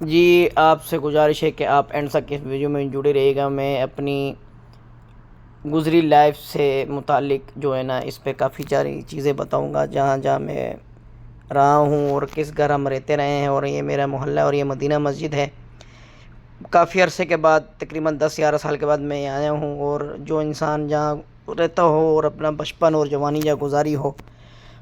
जी, आपसे गुज़ारिश है कि आप एंड तक इस वीडियो में जुड़े रहिएगा। मैं अपनी गुज़री लाइफ से मुतालिक जो है ना, इस पे काफ़ी सारी चीज़ें बताऊंगा, जहाँ मैं रहा हूँ और किस घर हम रहते रहे हैं। और ये मेरा मोहल्ला और ये मदीना मस्जिद है। काफ़ी अरसे के बाद, तकरीबन 10-11 साल के बाद मैं आया हूँ। और जो इंसान जहाँ रहता हो और अपना बचपन और जवानी जहाँ गुजारी हो,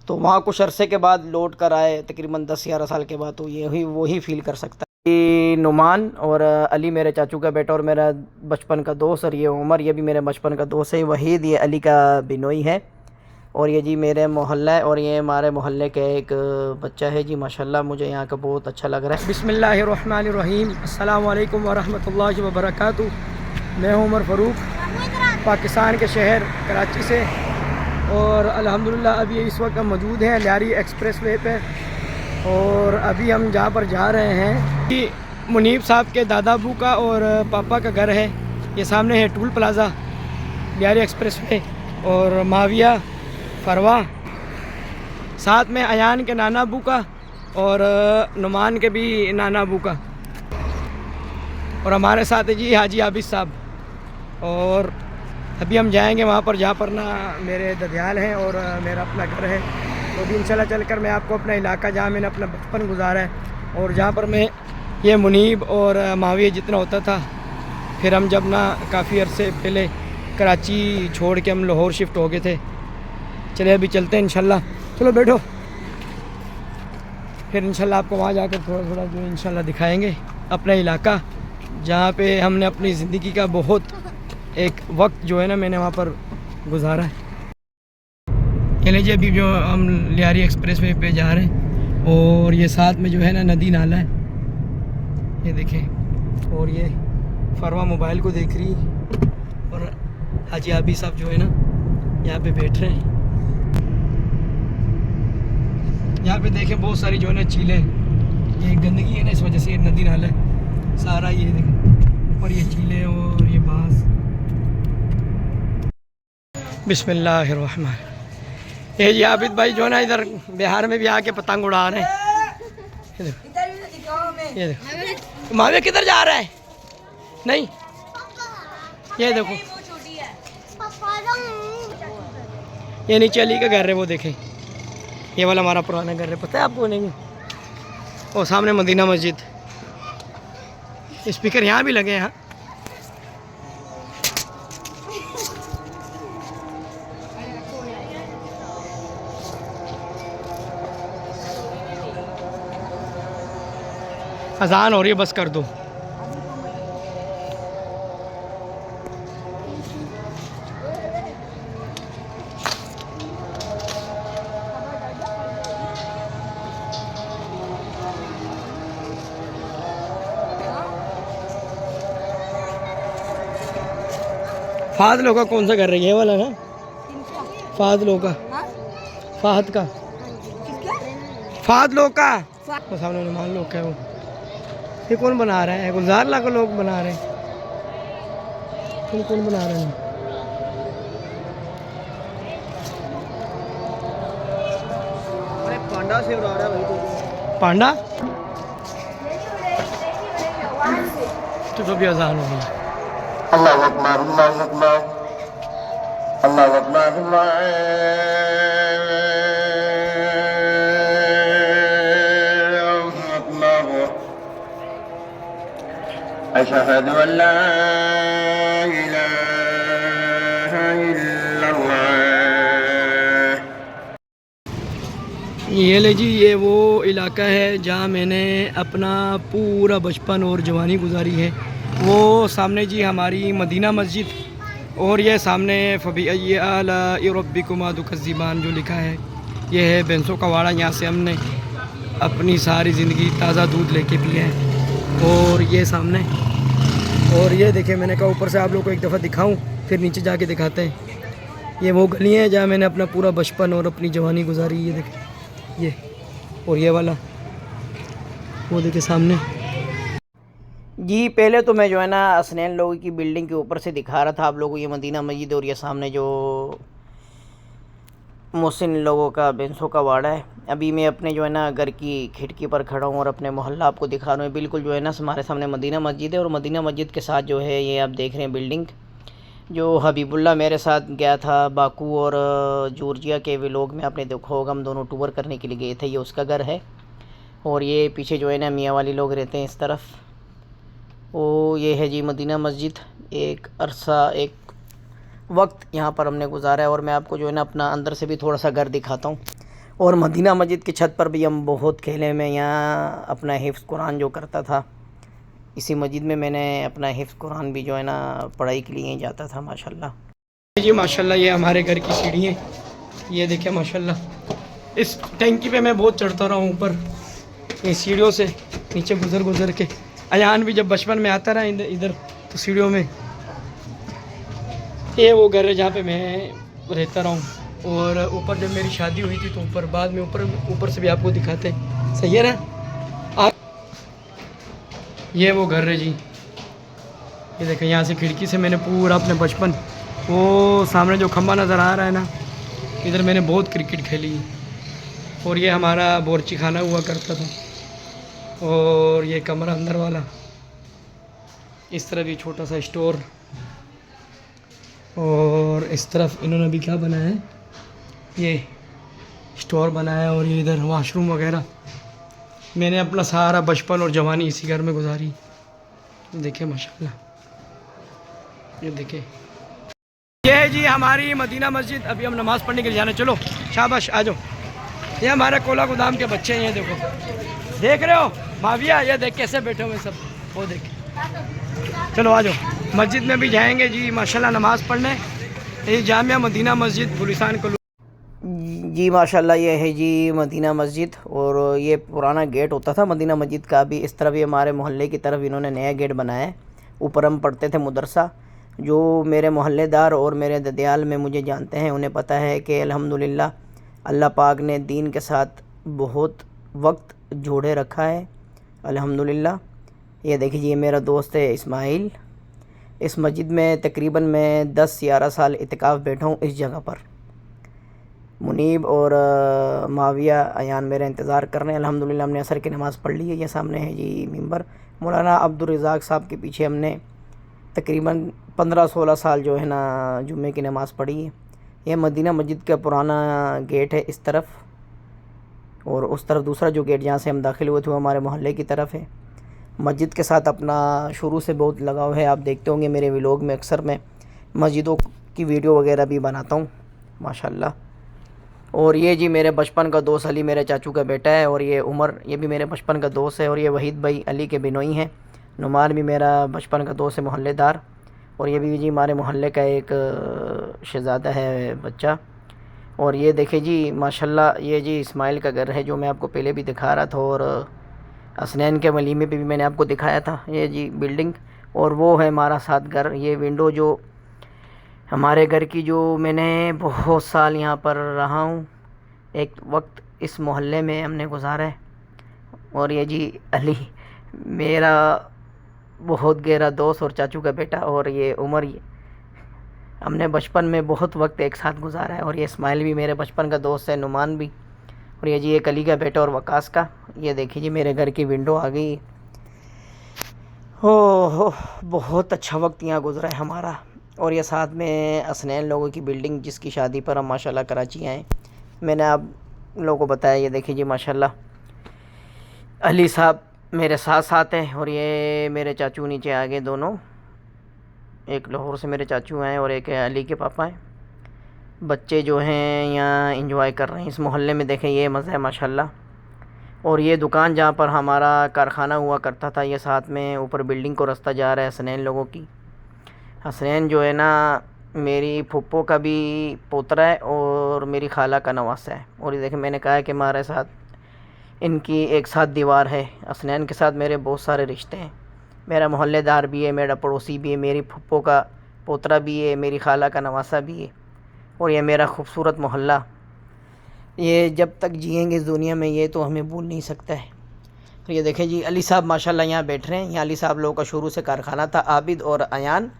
तो वहाँ कुछ अरसे के बाद लौट कर आए तकरीबन 10-11 साल के बाद, तो ये ही वही फ़ील कर सकता है। ये नुमान और अली मेरे चाचू का बेटा और मेरा बचपन का दोस्त, और ये उमर, ये भी मेरे बचपन का दोस्त है। वहीद ये अली का बिनोई है। और ये जी मेरे मोहल्ला है, और ये हमारे मोहल्ले का एक बच्चा है जी। माशाल्लाह मुझे यहाँ का बहुत अच्छा लग रहा है। बिस्मिल्लाहिर्रहमानिर्रहीम, अस्सलाम वालेकुम वरहमतुल्लाहि वबरकातुहू। मैं हूँ उमर फ़ारूक, पाकिस्तान के शहर कराची से। और अल्हम्दुलिल्लाह अभी इस वक्त हम मौजूद हैं लियारी एक्सप्रेस वे पे। और अभी हम जहाँ पर जा रहे हैं कि मुनीब साहब के दादा अबू का और पापा का घर है। ये सामने है tool plaza, Lyari express way. और माविया, फरवा, साथ में अयान के नाना अबू का और नुमान के भी नाना अबू का। और हमारे साथ है जी हाजी आबिद साहब। और अभी हम जाएंगे वहाँ पर जहाँ पर ना मेरे ददियाल हैं और मेरा अपना घर है। तो भी इंशाल्लाह चलकर मैं आपको अपना इलाका, जहाँ मैंने अपना बचपन गुजारा है और जहाँ पर मैं ये मुनीब और माविया जितना होता था। फिर हम जब ना काफ़ी अरसे पहले कराची छोड़ के हम लाहौर शिफ्ट हो गए थे। चले अभी चलते हैं इंशाल्लाह। चलो बैठो, फिर इंशाल्लाह आपको वहाँ जाकर थोड़ा थोड़ा जो इंशाल्लाह दिखाएंगे अपना इलाका, जहाँ पे हमने अपनी ज़िंदगी का बहुत एक वक्त जो है ना मैंने वहाँ पर गुजारा है। ये लीजिए अभी जो हम लियारी एक्सप्रेस वे पे जा रहे हैं, और ये साथ में जो है ना नदी नाला है, ये देखें। और ये फरवा मोबाइल को देख रही, और हाजी आबी साहब जो है ना यहाँ पे बैठ रहे हैं। यहाँ पे देखें बहुत सारी जो है ना चीलें, ये गंदगी है ना, इस वजह से ये नदी नाला है सारा। ये देखें ऊपर ये चीलें और ये बाँस। बिस्मिल्लाहिर्रहमान। ये जी आबिद भाई जो है ना इधर बिहार में भी आके पतंग उड़ा रहे हैं। ये देखो मावे किधर जा रहा है, नहीं ये देखो, ये नीचे अली का घर है, वो देखें। ये वाला हमारा पुराना घर है, पता है आपको नहीं? और सामने मदीना मस्जिद। स्पीकर यहाँ भी लगे हैं। यहाँ अजान हो रही है, बस कर दो। फादलों का कौन सा घर है? ये वाला ना, फादलों का, फाहद का, फादलों का, वो सामने नुमान लोग का है। वो ये कौन बना रहा है? गुलजार ला को लोग बना रहे हैं। कौन बना रहे हैं? पांडा से उड़ा रहा है भाई। पांडा तो भी अजान हो गई। अल्लाहु अकबर, अल्लाहु अकबर, अल्लाहु अकबर, अल्लाहु अकबर। अशहदु अल्ला इलाहा इल्लल्लाह। ये ले जी, ये वो इलाका है जहाँ मैंने अपना पूरा बचपन और जवानी गुजारी है। वो सामने जी हमारी मदीना मस्जिद, और ये सामने फ़बीअय्यि दुकज़्ज़िबान जो लिखा है, ये है बेंसों का वाड़ा। यहाँ से हमने अपनी सारी ज़िंदगी ताज़ा दूध लेके पिए हैं। और ये सामने, और ये देखें, मैंने कहा ऊपर से आप लोग को एक दफ़ा दिखाऊं, फिर नीचे जाके दिखाते हैं। ये वो गली है जहाँ मैंने अपना पूरा बचपन और अपनी जवानी गुजारी। ये देखें, ये और ये वाला वो देखे सामने जी। पहले तो मैं जो है ना असनैन लोगों की बिल्डिंग के ऊपर से दिखा रहा था आप लोगों को ये मदीना मस्जिद, और ये सामने जो मोहसिन लोगों का बेंसों का वाड़ा है। अभी मैं अपने जो है ना घर की खिड़की पर खड़ा हूँ और अपने मोहल्ला आपको दिखा रहा हूँ। बिल्कुल जो है ना हमारे सामने मदीना मस्जिद है और मदीना मस्जिद के साथ जो है ये आप देख रहे हैं बिल्डिंग, जो हबीबुल्लाह मेरे साथ गया था बाकू और जॉर्जिया के व्लॉग में आपने देखा होगा, हम दोनों टूर करने के लिए गए थे। ये उसका घर है और ये पीछे जो है ना मियाँ वाली लोग रहते हैं इस तरफ। वो ये है जी मदीना मस्जिद। एक अरसा एक वक्त यहाँ पर हमने गुजारा है और मैं आपको जो है ना अपना अंदर से भी थोड़ा सा घर दिखाता हूँ। और मदीना मस्जिद की छत पर भी हम बहुत खेले। मैं यहाँ अपना हिफ्ज़ कुरान जो करता था, इसी मस्जिद में मैंने अपना हिफ्ज़ कुरान भी जो है ना पढ़ाई के लिए यहीं जाता था। माशाल्लाह जी माशाल्लाह। ये हमारे घर की सीढ़ी है, ये देखिए माशाल्लाह। इस टैंकी पे मैं बहुत चढ़ता रहा हूँ ऊपर, ये सीढ़ियों से नीचे गुजर के। अयान भी जब बचपन में आता रहा इधर तो सीढ़ियों में। ये वो घर है जहाँ पे मैं रहता रहा हूँ। और ऊपर जब मेरी शादी हुई थी तो ऊपर बाद में ऊपर से भी आपको दिखाते हैं, सही है ना आप। ये वो घर है जी, ये देखें यहाँ से खिड़की से मैंने पूरा अपने बचपन, वो सामने जो खंबा नज़र आ रहा है ना, इधर मैंने बहुत क्रिकेट खेली। और ये हमारा बोरची खाना हुआ करता था। और ये कमरा अंदर वाला, इस तरफ ये छोटा सा स्टोर। और इस तरफ इन्होंने भी क्या बनाया है, ये स्टोर बनाया। और ये इधर वॉशरूम वगैरह। मैंने अपना सारा बचपन और जवानी इसी घर में गुजारी। देखिए माशाल्लाह, ये देखिए ये है जी हमारी मदीना मस्जिद। अभी हम नमाज़ पढ़ने के लिए जाना, चलो शाबाश आ जाओ। ये हमारे कोला गोदाम के बच्चे हैं, ये देखो, देख रहे हो माविया, ये देख कैसे बैठे हुए सब, वो देख। चलो आ जाओ, मस्जिद में भी जाएंगे जी माशाल्लाह नमाज़ पढ़ने। ये जामिया मदीना मस्जिद गुलिस्तान को जी माशाल्लाह। ये है जी मदीना मस्जिद और ये पुराना गेट होता था मदीना मस्जिद का। अभी इस तरफ ये हमारे मोहल्ले की तरफ इन्होंने नया गेट बनाया है। ऊपर हम पढ़ते थे मदरसा। जो मेरे मोहल्लेदार और मेरे ददियाल में मुझे जानते हैं उन्हें पता है कि अल्हम्दुलिल्लाह अल्लाह पाक ने दीन के साथ बहुत वक्त जोड़े रखा है अल्हम्दुलिल्लाह। ये देखिए ये मेरा दोस्त है इस्माइल। इस मस्जिद में तकरीबन मैं 10-11 साल इतिकाफ़ बैठा हूँ इस जगह पर। मुनीब और माविया अयान मेरा इंतज़ार कर रहे हैं। अल्हम्दुलिल्लाह हमने असर की नमाज़ पढ़ ली है। ये सामने है जी मिंबर। मौलाना अब्दुल रज़ाक साहब के पीछे हमने तकरीबन 15-16 साल जो है ना जुम्मे की नमाज़ पढ़ी है। यह मदीना मस्जिद का पुराना गेट है इस तरफ, और उस तरफ दूसरा जो गेट जहाँ से हम दाखिल हुए थे वो हमारे मोहल्ले की तरफ है। मस्जिद के साथ अपना शुरू से बहुत लगाव है। आप देखते होंगे मेरे व्लॉग में अक्सर मैं मस्जिदों की वीडियो वगैरह भी बनाता हूँ माशाल्लाह। और ये जी मेरे बचपन का दोस्त अली मेरे चाचू का बेटा है। और ये उमर, ये भी मेरे बचपन का दोस्त है। और ये वहीद भाई अली के बिनोई हैं। नुमान भी मेरा बचपन का दोस्त है मोहल्लेदार। और ये भी जी हमारे मोहल्ले का एक शहज़ादा है बच्चा। और ये देखे जी माशाल्लाह, ये जी इस्माइल का घर है जो मैं आपको पहले भी दिखा रहा था। और हसनैन के वलीमे पे भी मैंने आपको दिखाया था। ये जी बिल्डिंग, और वो है हमारा साथ घर। ये विंडो जो हमारे घर की, जो मैंने बहुत साल यहाँ पर रहा हूँ, एक वक्त इस मोहल्ले में हमने गुजारा है। और ये जी अली मेरा बहुत गहरा दोस्त और चाचू का बेटा। और ये उमर, ये हमने बचपन में बहुत वक्त एक साथ गुजारा है। और ये इस्माइल भी मेरे बचपन का दोस्त है, नुमान भी। और ये जी एक अली का बेटा और वकास का। ये देखिए जी मेरे घर की विंडो आ गई। हो बहुत अच्छा वक्त यहाँ गुजरा है हमारा। और ये साथ में हसनैन लोगों की बिल्डिंग जिसकी शादी पर हम माशाल्लाह कराची आए। मैंने आप लोगों को बताया। ये देखिए जी माशाल्लाह अली साहब मेरे साथ साथ हैं। और ये मेरे चाचू नीचे आ गए दोनों, एक लाहौर से मेरे चाचू हैं और एक अली के पापा हैं। बच्चे जो हैं यहाँ एंजॉय कर रहे हैं इस मोहल्ले में। देखें ये मज़ा है माशाल्लाह। और ये दुकान जहाँ पर हमारा कारखाना हुआ करता था, ये साथ में ऊपर बिल्डिंग को रास्ता जा रहा है हसनैन लोगों की। हसनैन जो है ना मेरी फुप्पो का भी पोतरा है और मेरी खाला का नवासा है। और ये देखें मैंने कहा है कि हमारे साथ इनकी एक साथ दीवार है। हसनैन के साथ मेरे बहुत सारे रिश्ते हैं। मेरा मोहल्लेदार भी है, मेरा पड़ोसी भी है, मेरी फुप्पो का पोतरा भी है, मेरी खाला का नवासा भी है। और ये मेरा खूबसूरत मोहल्ला, ये जब तक जिएंगे इस दुनिया में ये तो हमें भूल नहीं सकता है। तो ये देखें जी अली साहब माशाल्लाह यहाँ बैठ रहे हैं। यहाँ अली साहब लोगों का शुरू से कारखाना था। आबिद और अयान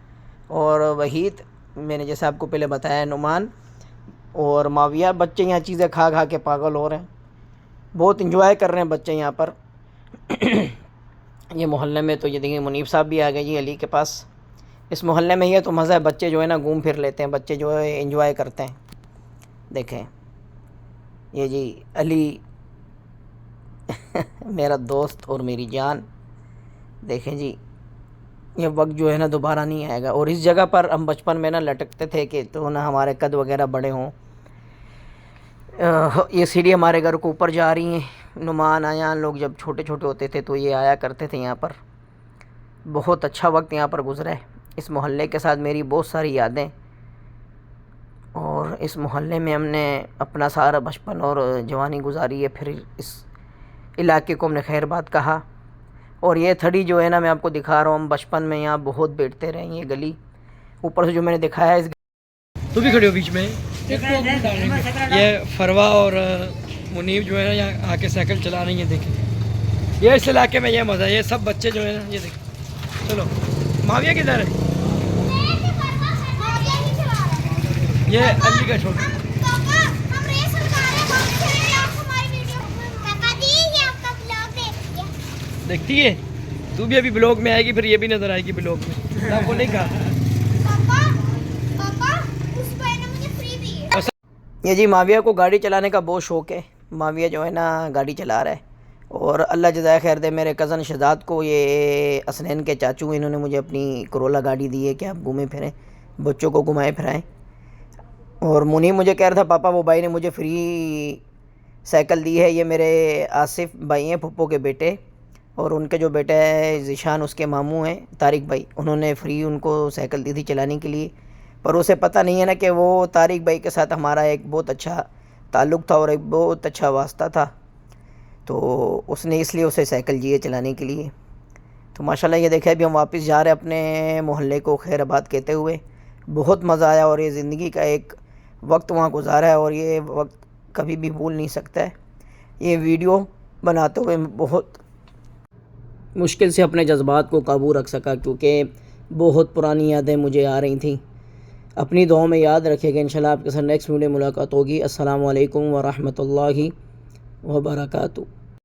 और वहीद, मैंने जैसे आपको पहले बताया नुमान। और माविया। बच्चे यहाँ चीज़ें खा खा के पागल हो रहे हैं, बहुत इंजॉय कर रहे हैं बच्चे यहाँ पर। ये मोहल्ले में तो ये देखिए मुनीब साहब भी आ गए जी अली के पास। इस मोहल्ले में ये तो मज़ा है, बच्चे जो है ना घूम फिर लेते हैं, बच्चे जो है इंजॉय करते हैं। देखें ये जी अली मेरा दोस्त और मेरी जान। देखें जी ये वक्त जो है ना दोबारा नहीं आएगा। और इस जगह पर हम बचपन में ना लटकते थे कि तो ना हमारे कद वगैरह बड़े हों। ये सीढ़ी हमारे घर को ऊपर जा रही हैं। नुमान आयान लोग जब छोटे छोटे होते थे तो ये आया करते थे यहाँ पर। बहुत अच्छा वक्त यहाँ पर गुज़रा है। इस मोहल्ले के साथ मेरी बहुत सारी यादें, और इस मोहल्ले में हमने अपना सारा बचपन और जवानी गुजारी है। फिर इस इलाके को हमने खैरबाद कहा। और ये थड़ी जो है ना मैं आपको दिखा रहा हूँ, हम बचपन में यहाँ बहुत बैठते रहे। ये गली ऊपर से जो मैंने दिखाया है, तू भी खड़े हो बीच में। ये फरवा और मुनीब जो है ना यहाँ आके साइकिल चला रही है। देखें ये इस इलाके में ये मज़ा है। ये सब बच्चे जो है ना ये देखें। चलो माविया किधर है? ये अली का छोटा। देखती है तू भी अभी ब्लॉग में आएगी, फिर ये भी नजर आएगी ब्लॉग में। आपको नहीं कहा ये जी माविया को गाड़ी चलाने का बहुत शौक़ है। माविया जो है ना गाड़ी चला रहा है। और अल्लाह जज़ाए खैर दे मेरे कज़न शहजाद को, ये असनैन के चाचू, इन्होंने मुझे अपनी करोला गाड़ी दी है कि आप घूमें फिरें, बच्चों को घुमाएं फिराएं। और मुनीब मुझे कह रहा था पापा वो भाई ने मुझे फ्री साइकिल दी है। ये मेरे आसिफ भाई हैं, पप्पो के बेटे, और उनके जो बेटे हैं ज़िशान, उसके मामू हैं तारिक भाई, उन्होंने फ्री उनको साइकिल दी थी चलाने के लिए। पर उसे पता नहीं है ना कि वो तारिक भाई के साथ हमारा एक बहुत अच्छा ताल्लुक़ था और एक बहुत अच्छा वास्ता था, तो उसने इसलिए उसे साइकिल दी है चलाने के लिए। तो माशाल्लाह ये देखे अभी हम वापस जा रहे हैं अपने मोहल्ले को खैराबाद कहते हुए। बहुत मज़ा आया और ये ज़िंदगी का एक वक्त वहाँ गुजारा है और ये वक्त कभी भी भूल नहीं सकता है। ये वीडियो बनाते हुए बहुत मुश्किल से अपने जज्बात को काबू रख सका, क्योंकि बहुत पुरानी यादें मुझे आ रही थी। अपनी दुआओं में याद रखिएगा। इंशाल्लाह आपके साथ नेक्स्ट वीडियो मुलाकात होगी। अस्सलामु अलैकुम व रहमतुल्लाहि व बरकातुहू।